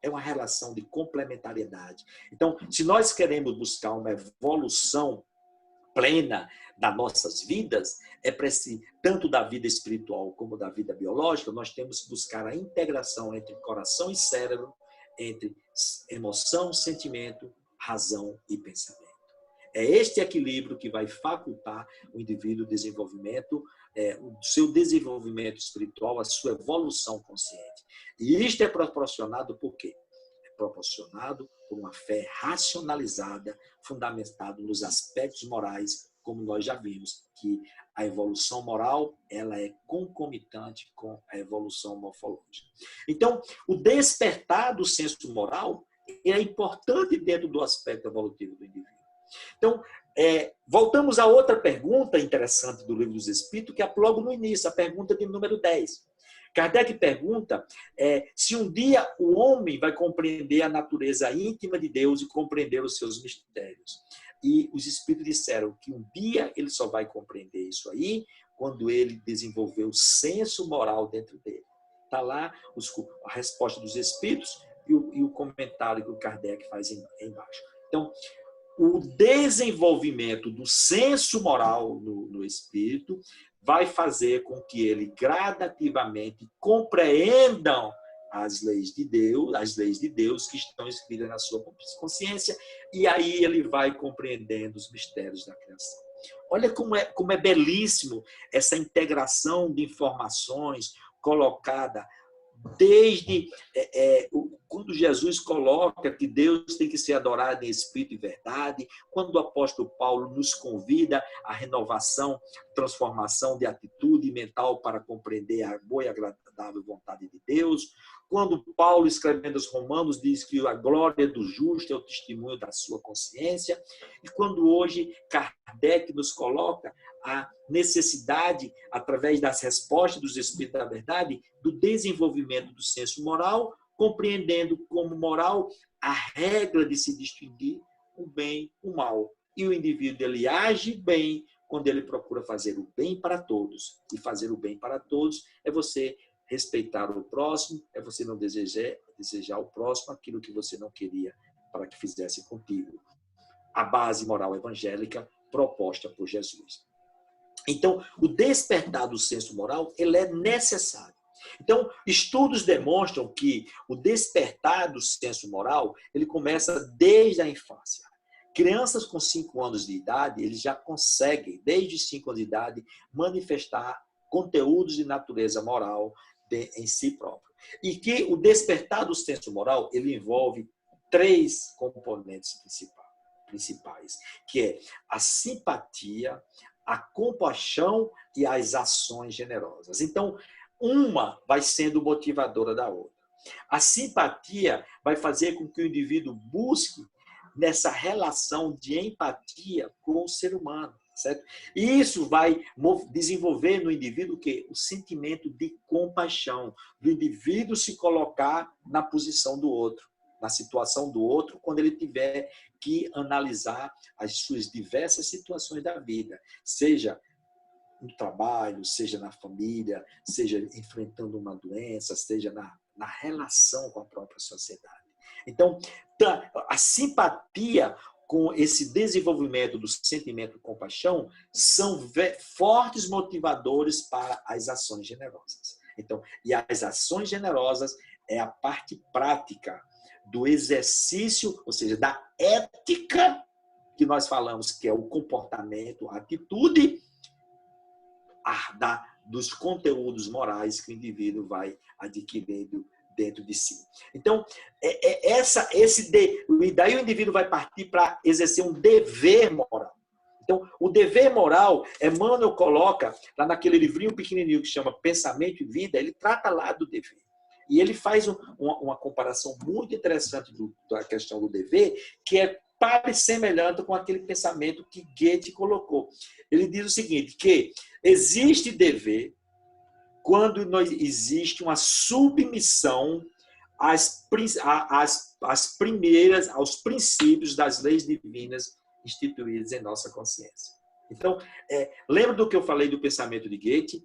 É uma relação de complementariedade. Então, se nós queremos buscar uma evolução plena das nossas vidas, tanto da vida espiritual como da vida biológica, nós temos que buscar a integração entre coração e cérebro, entre emoção, sentimento, razão e pensamento. É este equilíbrio que vai facultar o indivíduo o seu desenvolvimento espiritual, a sua evolução consciente. E isto é proporcionado por quê? É proporcionado por uma fé racionalizada, fundamentada nos aspectos morais, como nós já vimos, que a evolução moral ela é concomitante com a evolução morfológica. Então, o despertar do senso moral é importante dentro do aspecto evolutivo do indivíduo. Então, voltamos a outra pergunta interessante do Livro dos Espíritos, que é logo no início, a pergunta de número 10. Kardec pergunta se um dia o homem vai compreender a natureza íntima de Deus e compreender os seus mistérios. E os Espíritos disseram que um dia ele só vai compreender isso aí quando ele desenvolver o senso moral dentro dele. Está lá a resposta dos Espíritos e o comentário que o Kardec faz embaixo. Então, o desenvolvimento do senso moral no espírito vai fazer com que ele gradativamente compreendam as leis de Deus que estão escritas na sua consciência, e aí ele vai compreendendo os mistérios da criação. Olha como é belíssimo essa integração de informações colocada desde quando Jesus coloca que Deus tem que ser adorado em espírito e verdade, quando o apóstolo Paulo nos convida à renovação, transformação de atitude mental para compreender a boa e agradável vontade de Deus, quando Paulo, escrevendo aos Romanos, diz que a glória do justo é o testemunho da sua consciência, e quando hoje Kardec nos coloca a necessidade, através das respostas dos Espíritos da Verdade, do desenvolvimento do senso moral compreendendo como moral a regra de se distinguir o bem e o mal. E o indivíduo ele age bem quando ele procura fazer o bem para todos. E fazer o bem para todos é você respeitar o próximo, é você não desejar ao próximo aquilo que você não queria para que fizesse contigo. A base moral evangélica proposta por Jesus. Então, o despertar do senso moral, ele é necessário. Então, estudos demonstram que o despertar do senso moral, ele começa desde a infância. Crianças com 5 anos de idade, eles já conseguem, desde 5 anos de idade, manifestar conteúdos de natureza moral em si próprio. E que o despertar do senso moral, ele envolve 3 componentes principais, que é a simpatia, a compaixão e as ações generosas. Então, uma vai sendo motivadora da outra. A simpatia vai fazer com que o indivíduo busque nessa relação de empatia com o ser humano, certo? E isso vai desenvolver no indivíduo o quê? O sentimento de compaixão, do indivíduo se colocar na posição do outro, na situação do outro, quando ele tiver que analisar as suas diversas situações da vida, seja no trabalho, seja na família, seja enfrentando uma doença, seja na relação com a própria sociedade. Então, a simpatia com esse desenvolvimento do sentimento de compaixão são fortes motivadores para as ações generosas. Então, e as ações generosas é a parte prática do exercício, ou seja, da ética que nós falamos que é o comportamento, a atitude dos conteúdos morais que o indivíduo vai adquirindo dentro de si. Então, e daí o indivíduo vai partir para exercer um dever moral. Então, o dever moral, Emmanuel coloca lá naquele livrinho pequenininho que chama Pensamento e Vida, ele trata lá do dever. E ele faz uma comparação muito interessante da questão do dever, que é semelhante com aquele pensamento que Goethe colocou. Ele diz o seguinte, que existe dever quando existe uma submissão aos princípios das leis divinas instituídas em nossa consciência. Então, lembra do que eu falei do pensamento de Goethe?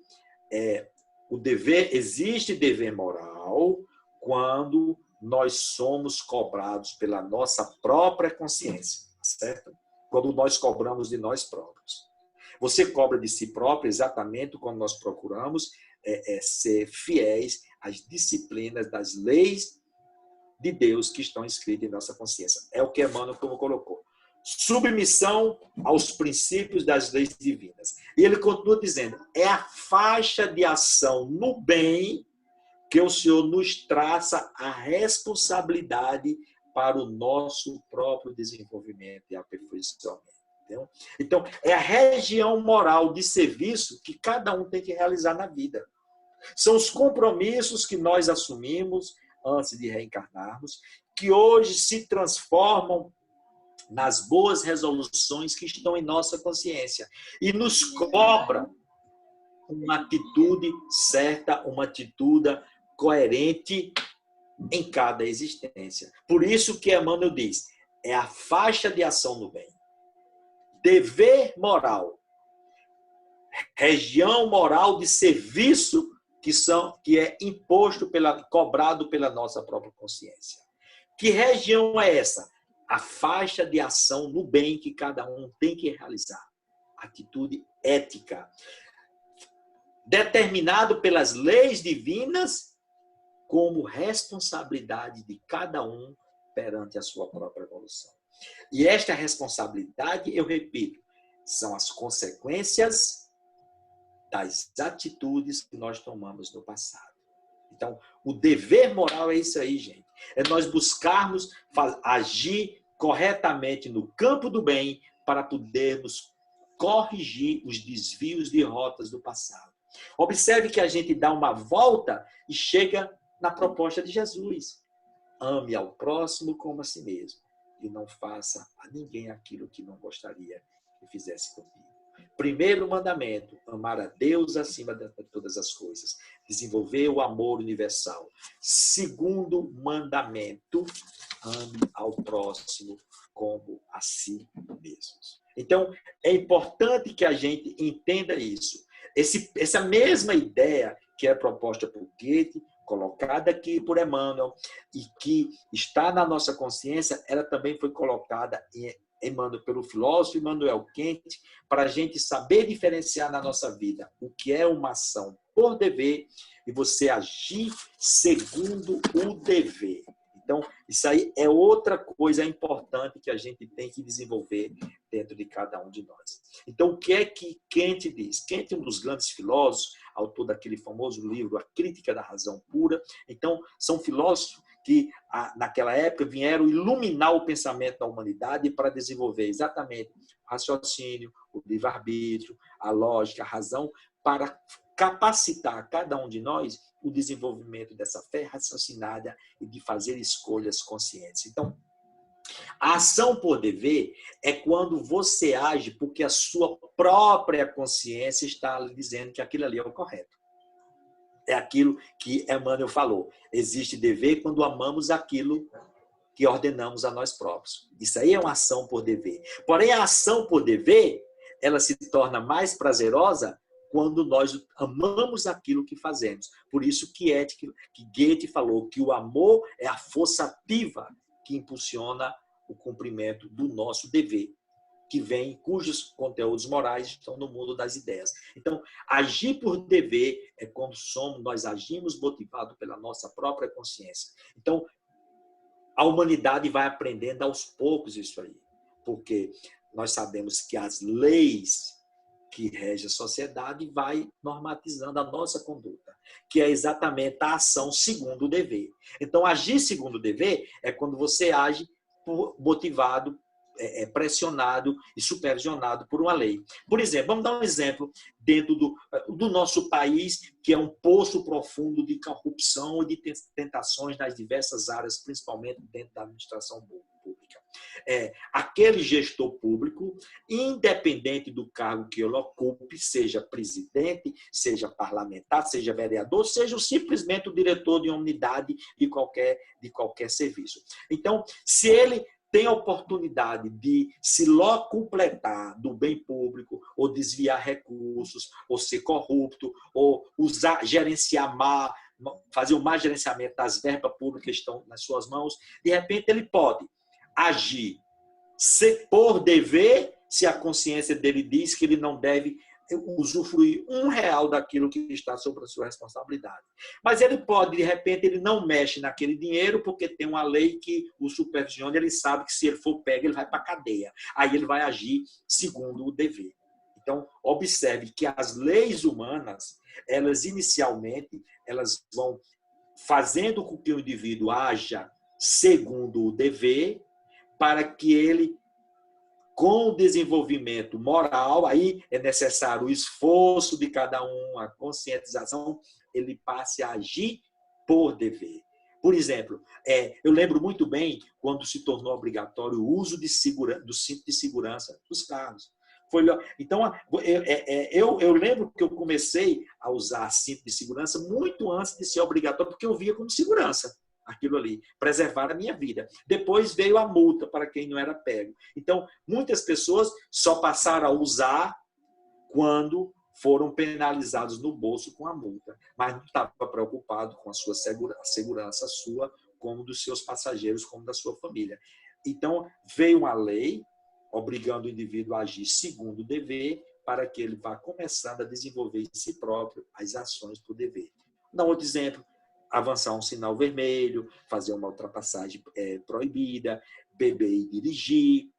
Existe dever moral quando nós somos cobrados pela nossa própria consciência, certo? Quando nós cobramos de nós próprios. Você cobra de si próprio exatamente quando nós procuramos ser fiéis às disciplinas das leis de Deus que estão escritas em nossa consciência. É o que Emmanuel colocou. Submissão aos princípios das leis divinas. E ele continua dizendo, é a faixa de ação no bem que o Senhor nos traça a responsabilidade para o nosso próprio desenvolvimento e aperfeiçoamento. Entendeu? Então, é a região moral de serviço que cada um tem que realizar na vida. São os compromissos que nós assumimos antes de reencarnarmos, que hoje se transformam nas boas resoluções que estão em nossa consciência e nos cobra uma atitude certa, uma atitude coerente em cada existência. Por isso que Emmanuel diz, é a faixa de ação no bem. Dever moral, região moral de serviço que é imposto, cobrado pela nossa própria consciência. Que região é essa? A faixa de ação no bem que cada um tem que realizar. Atitude ética. Determinado pelas leis divinas como responsabilidade de cada um perante a sua própria evolução. E esta responsabilidade, eu repito, são as consequências das atitudes que nós tomamos no passado. Então, o dever moral é isso aí, gente. É nós buscarmos agir corretamente no campo do bem para podermos corrigir os desvios de rotas do passado. Observe que a gente dá uma volta e chega na proposta de Jesus. Ame ao próximo como a si mesmo e não faça a ninguém aquilo que não gostaria que fizesse contigo. Primeiro mandamento, amar a Deus acima de todas as coisas. desenvolver o amor universal. Segundo mandamento, ame ao próximo como a si mesmos. Então, é importante que a gente entenda isso. Essa mesma ideia que é proposta por Goethe, colocada aqui por Emmanuel, e que está na nossa consciência, ela também foi colocada pelo filósofo Immanuel Kant, para a gente saber diferenciar na nossa vida o que é uma ação por dever e você agir segundo o dever. Então, isso aí é outra coisa importante que a gente tem que desenvolver dentro de cada um de nós. Então, o que é que Kant diz? Kant é um dos grandes filósofos, autor daquele famoso livro A Crítica da Razão Pura. Então, são filósofos que, naquela época, vieram iluminar o pensamento da humanidade para desenvolver exatamente o raciocínio, o livre-arbítrio, a lógica, a razão, para capacitar cada um de nós o desenvolvimento dessa fé raciocinada e de fazer escolhas conscientes. Então, a ação por dever é quando você age porque a sua própria consciência está lhe dizendo que aquilo ali é o correto. É aquilo que Emmanuel falou. Existe dever quando amamos aquilo que ordenamos a nós próprios. Isso aí é uma ação por dever. Porém, a ação por dever, ela se torna mais prazerosa quando nós amamos aquilo que fazemos. Por isso que Goethe falou que o amor é a força ativa que impulsiona o cumprimento do nosso dever, cujos conteúdos morais estão no mundo das ideias. Então, agir por dever é quando nós agimos motivados pela nossa própria consciência. Então, a humanidade vai aprendendo aos poucos isso aí, porque nós sabemos que as leis que regem a sociedade vai normatizando a nossa conduta, que é exatamente a ação segundo o dever. Então, agir segundo o dever é quando você age motivado, pressionado e supervisionado por uma lei. Por exemplo, vamos dar um exemplo dentro do nosso país, que é um poço profundo de corrupção e de tentações nas diversas áreas, principalmente dentro da administração pública. Aquele gestor público, independente do cargo que ele ocupe, seja presidente, seja parlamentar, seja vereador, seja simplesmente o diretor de uma unidade de qualquer serviço. Então, se ele tem a oportunidade de se locupletar do bem público, ou desviar recursos, ou ser corrupto, ou gerenciar fazer o má gerenciamento das verbas públicas que estão nas suas mãos, de repente ele pode agir por dever, se a consciência dele diz que ele não deve usufruir R$1 daquilo que está sob a sua responsabilidade. Mas ele pode, de repente, ele não mexe naquele dinheiro porque tem uma lei que o supervisiona, ele sabe que se ele for pego, ele vai para a cadeia. Aí ele vai agir segundo o dever. Então, observe que as leis humanas, elas inicialmente, elas vão fazendo com que o indivíduo haja segundo o dever, para que ele, com o desenvolvimento moral, aí é necessário o esforço de cada um, a conscientização, ele passe a agir por dever. Por exemplo, eu lembro muito bem quando se tornou obrigatório o uso do cinto de segurança dos carros. Então, eu lembro que eu comecei a usar cinto de segurança muito antes de ser obrigatório, porque eu via como segurança aquilo ali, preservar a minha vida. Depois veio a multa para quem não era pego. Então, muitas pessoas só passaram a usar quando foram penalizados no bolso com a multa, mas não estava preocupado com a sua segurança sua, como dos seus passageiros, como da sua família. Então, veio uma lei obrigando o indivíduo a agir segundo o dever, para que ele vá começando a desenvolver em si próprio as ações por dever. Dá outro exemplo: avançar um sinal vermelho, fazer uma ultrapassagem proibida, beber e dirigir.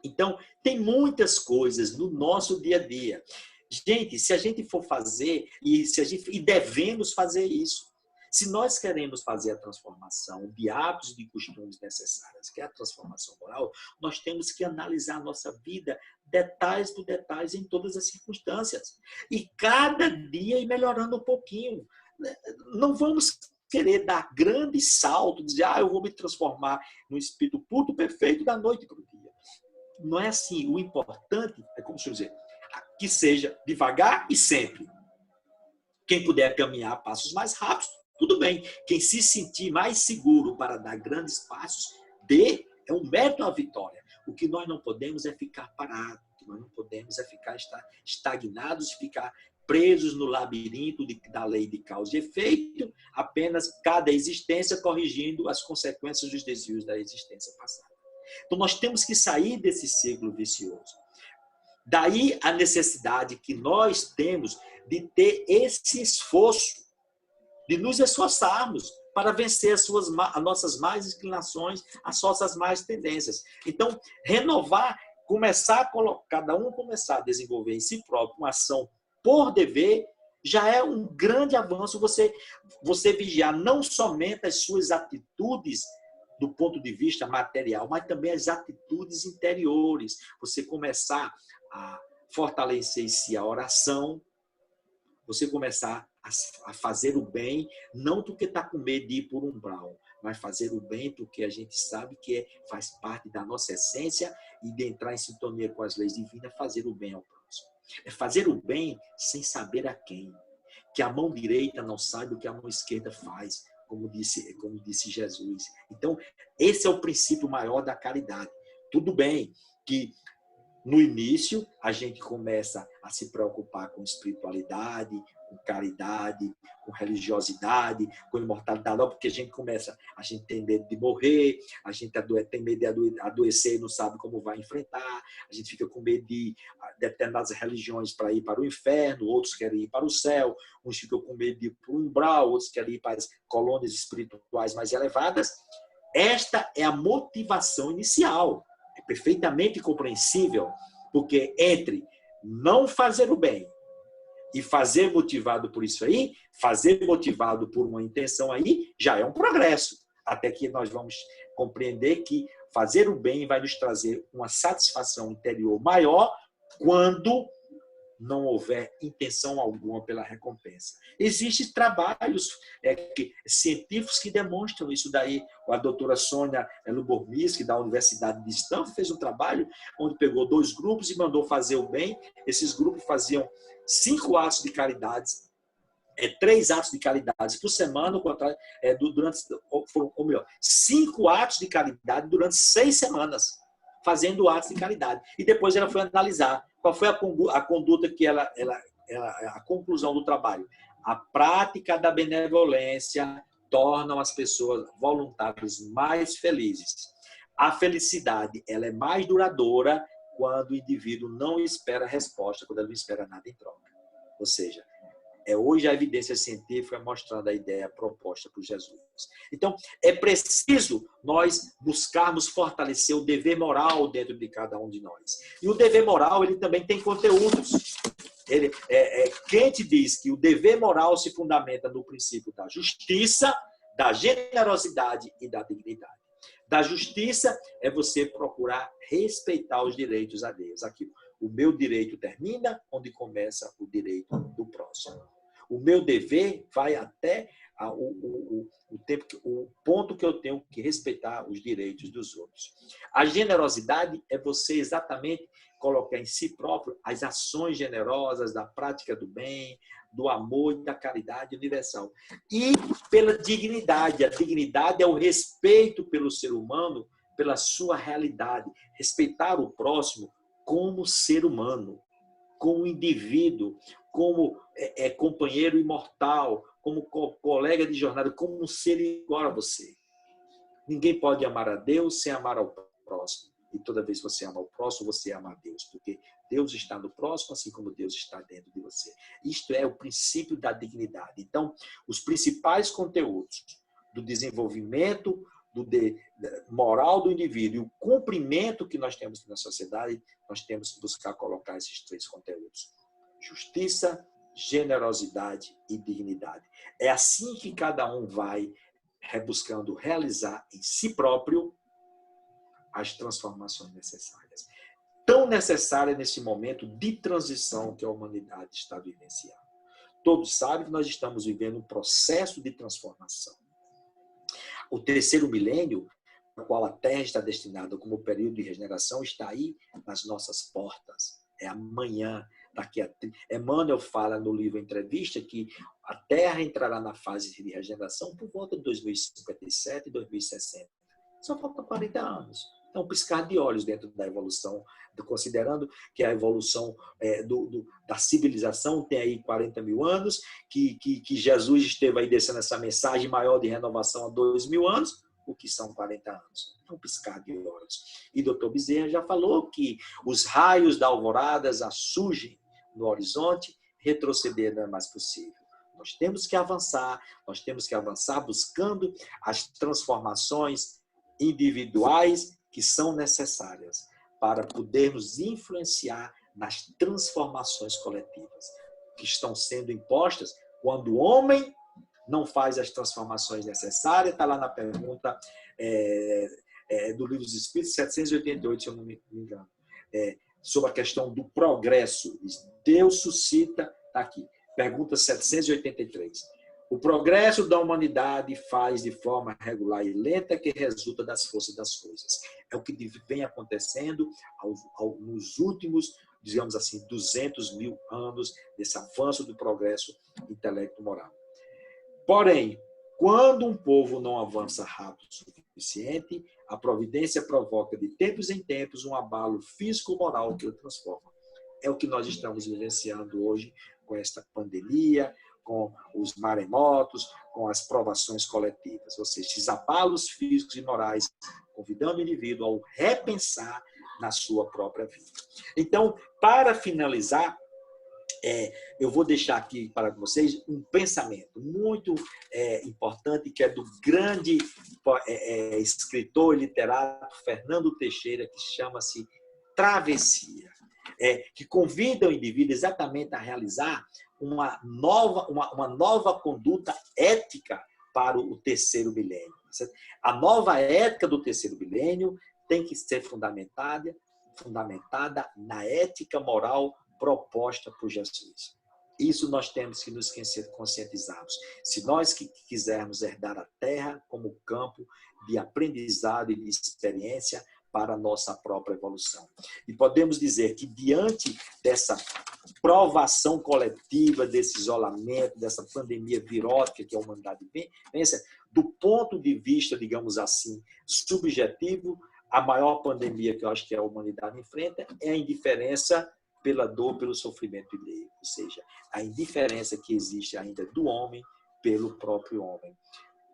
Então, tem muitas coisas no nosso dia a dia. Gente, se a gente for fazer, e devemos fazer isso, se nós queremos fazer a transformação de hábitos e de costumes necessárias, que é a transformação moral, nós temos que analisar a nossa vida detalhes por detalhes em todas as circunstâncias. E cada dia ir melhorando um pouquinho. Não vamos querer dar grande salto, dizer, eu vou me transformar num espírito puro, perfeito, da noite para o dia. Não é assim. O importante é, como se eu dizer, que seja devagar e sempre. Quem puder caminhar passos mais rápidos, tudo bem. Quem se sentir mais seguro para dar grandes passos, é um mérito à vitória. O que nós não podemos é ficar parados, o que nós não podemos é ficar estagnados, ficar presos no labirinto da lei de causa e efeito, apenas cada existência corrigindo as consequências dos desvios da existência passada. Então, nós temos que sair desse ciclo vicioso. Daí a necessidade que nós temos de ter esse esforço, de nos esforçarmos para vencer as nossas más inclinações, as nossas más tendências. Então, renovar, cada um começar a desenvolver em si próprio uma ação por dever, já é um grande avanço você vigiar não somente as suas atitudes do ponto de vista material, mas também as atitudes interiores. Você começar a fortalecer em si a oração, você começar a fazer o bem, não porque está com medo de ir por um umbral, mas fazer o bem porque a gente sabe que faz parte da nossa essência e de entrar em sintonia com as leis divinas, fazer o bem ao próximo. É fazer o bem sem saber a quem. Que a mão direita não sabe o que a mão esquerda faz, como disse Jesus. Então, esse é o princípio maior da caridade. Tudo bem que no início a gente começa a se preocupar com espiritualidade, com caridade, com religiosidade, com imortalidade, porque a gente tem medo de morrer, a gente tem medo de adoecer e não sabe como vai enfrentar, a gente fica com medo de determinadas religiões para ir para o inferno, outros querem ir para o céu, uns ficam com medo de ir para o umbral, outros querem ir para as colônias espirituais mais elevadas. Esta é a motivação inicial, é perfeitamente compreensível, porque entre não fazer o bem e fazer motivado por isso aí, fazer motivado por uma intenção aí, já é um progresso. Até que nós vamos compreender que fazer o bem vai nos trazer uma satisfação interior maior quando não houver intenção alguma pela recompensa. Existem trabalhos científicos que demonstram isso daí. A doutora Sônia Lubomirski, da Universidade de Stanford, fez um trabalho onde pegou 2 grupos e mandou fazer o bem. Esses grupos faziam 5 atos de caridade, 3 atos de caridade por semana, ou melhor, 5 atos de caridade durante 6 semanas, fazendo atos de caridade. E depois ela foi analisar qual foi a conduta que a conclusão do trabalho. A prática da benevolência torna as pessoas voluntárias mais felizes. A felicidade ela é mais duradoura quando o indivíduo não espera resposta, quando ele não espera nada em troca. Ou seja, hoje a evidência científica mostrando a ideia proposta por Jesus. Então, é preciso nós buscarmos fortalecer o dever moral dentro de cada um de nós. E o dever moral, ele também tem conteúdos. Kant diz que o dever moral se fundamenta no princípio da justiça, da generosidade e da dignidade. Da justiça é você procurar respeitar os direitos alheios. Aqui, o meu direito termina onde começa o direito do próximo. O meu dever vai até o ponto que eu tenho que respeitar os direitos dos outros. A generosidade é você exatamente colocar em si próprio as ações generosas da prática do bem, do amor e da caridade universal. E pela dignidade. A dignidade é o respeito pelo ser humano, pela sua realidade. Respeitar o próximo como ser humano, como indivíduo, como companheiro imortal, como colega de jornada, como um ser igual a você. Ninguém pode amar a Deus sem amar ao próximo. E toda vez que você ama o próximo, você ama a Deus, porque Deus está no próximo, assim como Deus está dentro de você. Isto é o princípio da dignidade. Então, os principais conteúdos do desenvolvimento moral do indivíduo e o cumprimento que nós temos na sociedade, nós temos que buscar colocar esses 3 conteúdos. Justiça, generosidade e dignidade. É assim que cada um vai buscando realizar em si próprio as transformações necessárias. Tão necessária nesse momento de transição que a humanidade está vivenciando. Todos sabem que nós estamos vivendo um processo de transformação. O 3º milênio, ao qual a Terra está destinada como período de regeneração, está aí nas nossas portas. É amanhã. Emmanuel fala no livro Entrevista que a Terra entrará na fase de regeneração por volta de 2057 e 2060. Só faltam 40 anos. É um piscar de olhos dentro da evolução, considerando que a evolução da civilização tem aí 40 mil anos, que Jesus esteve aí descendo essa mensagem maior de renovação há 2.000 anos, o que são 40 anos. É um piscar de olhos. E Dr. Bezerra já falou que os raios da alvorada surgem no horizonte, retroceder não é mais possível. Nós temos que avançar buscando as transformações individuais que são necessárias para podermos influenciar nas transformações coletivas que estão sendo impostas quando o homem não faz as transformações necessárias. Está lá na pergunta do Livro dos Espíritos, 788, se eu não me engano, sobre a questão do progresso. Deus suscita, está aqui, pergunta 783. O progresso da humanidade faz de forma regular e lenta que resulta das forças das coisas. É o que vem acontecendo nos últimos, digamos assim, 200 mil anos desse avanço do progresso intelecto-moral. Porém, quando um povo não avança rápido o suficiente, a providência provoca de tempos em tempos um abalo físico-moral que o transforma. É o que nós estamos vivenciando hoje com esta pandemia, com os maremotos, com as provações coletivas, ou seja, esses abalos físicos e morais, convidando o indivíduo ao repensar na sua própria vida. Então, para finalizar, eu vou deixar aqui para vocês um pensamento muito importante, que é do grande escritor e literato Fernando Teixeira, que chama-se Travessia, que convida o indivíduo exatamente a realizar uma nova conduta ética para o terceiro milênio. A nova ética do terceiro milênio tem que ser fundamentada na ética moral proposta por Jesus. Isso nós temos que nos conscientizarmos. Se nós quisermos herdar a Terra como campo de aprendizado e de experiência para a nossa própria evolução. E podemos dizer que, diante dessa provação coletiva, desse isolamento, dessa pandemia virótica que a humanidade pensa, do ponto de vista, digamos assim, subjetivo, a maior pandemia que eu acho que a humanidade enfrenta é a indiferença pela dor, pelo sofrimento alheio, ou seja, a indiferença que existe ainda do homem pelo próprio homem.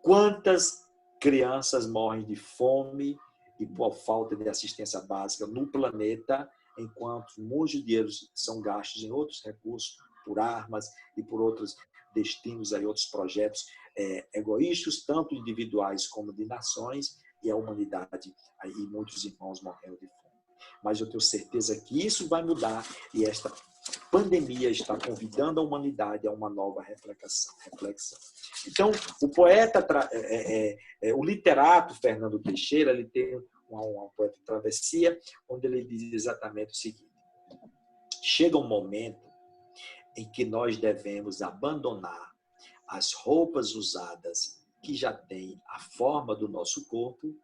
Quantas crianças morrem de fome e por falta de assistência básica no planeta, enquanto muitos dinheiros são gastos em outros recursos, por armas e por outros destinos, aí, outros projetos egoístas, tanto individuais como de nações, e a humanidade, aí, muitos irmãos morrendo de fome. Mas eu tenho certeza que isso vai mudar e esta pandemia está convidando a humanidade a uma nova reflexão. Então, o poeta, o literato Fernando Teixeira, ele tem um poeta de Travessia, onde ele diz exatamente o seguinte: chega um momento em que nós devemos abandonar as roupas usadas que já têm a forma do nosso corpo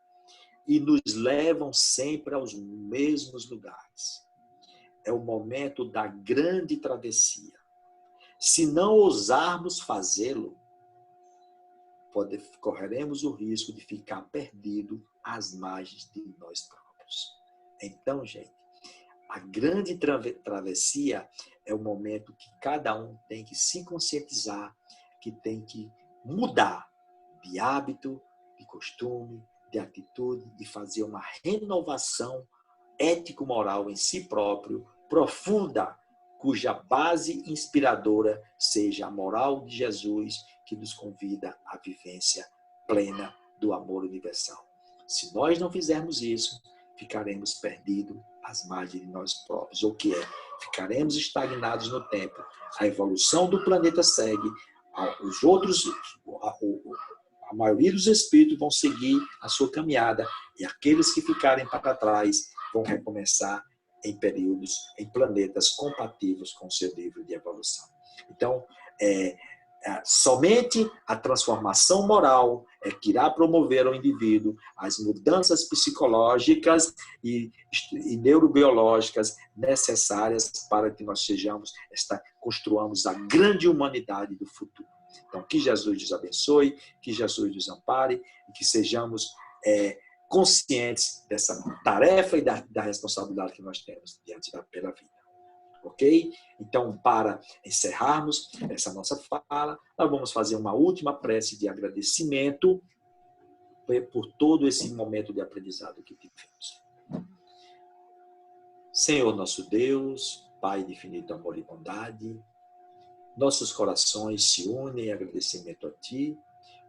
e nos levam sempre aos mesmos lugares. É o momento da grande travessia. Se não ousarmos fazê-lo, correremos o risco de ficar perdido às margens de nós próprios. Então, gente, a grande travessia é o momento que cada um tem que se conscientizar, que tem que mudar de hábito, de costume, de atitude, de fazer uma renovação ético-moral em si próprio, profunda, cuja base inspiradora seja a moral de Jesus, que nos convida à vivência plena do amor universal. Se nós não fizermos isso, ficaremos perdidos às margens de nós próprios. O que é? Ficaremos estagnados no tempo. A evolução do planeta segue, os outros, a maioria dos espíritos vão seguir a sua caminhada, e aqueles que ficarem para trás vão recomeçar em períodos, em planetas compatíveis com o seu nível de evolução. Então, somente a transformação moral é que irá promover ao indivíduo as mudanças psicológicas e neurobiológicas necessárias para que nós construamos a grande humanidade do futuro. Então, que Jesus nos abençoe, que Jesus nos ampare e que sejamos conscientes dessa tarefa e da responsabilidade que nós temos pela vida. Ok? Então, para encerrarmos essa nossa fala, nós vamos fazer uma última prece de agradecimento por todo esse momento de aprendizado que tivemos. Senhor nosso Deus, Pai de infinito amor e bondade, nossos corações se unem em agradecimento a Ti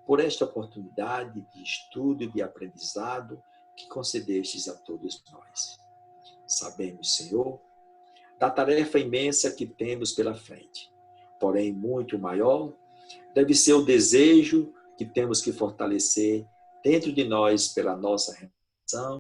por esta oportunidade de estudo e de aprendizado que concedestes a todos nós. Sabemos, Senhor, da tarefa imensa que temos pela frente. Porém, muito maior deve ser o desejo que temos que fortalecer dentro de nós pela nossa renovação,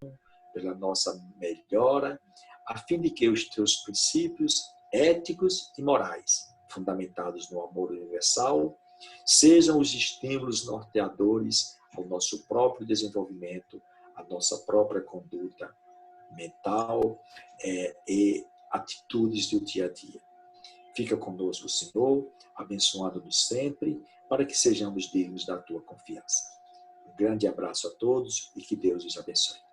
pela nossa melhora, a fim de que os teus princípios éticos e morais, fundamentados no amor universal, sejam os estímulos norteadores ao nosso próprio desenvolvimento, à nossa própria conduta mental e atitudes do dia a dia. Fica conosco, Senhor, abençoando-nos sempre, para que sejamos dignos da Tua confiança. Um grande abraço a todos e que Deus os abençoe.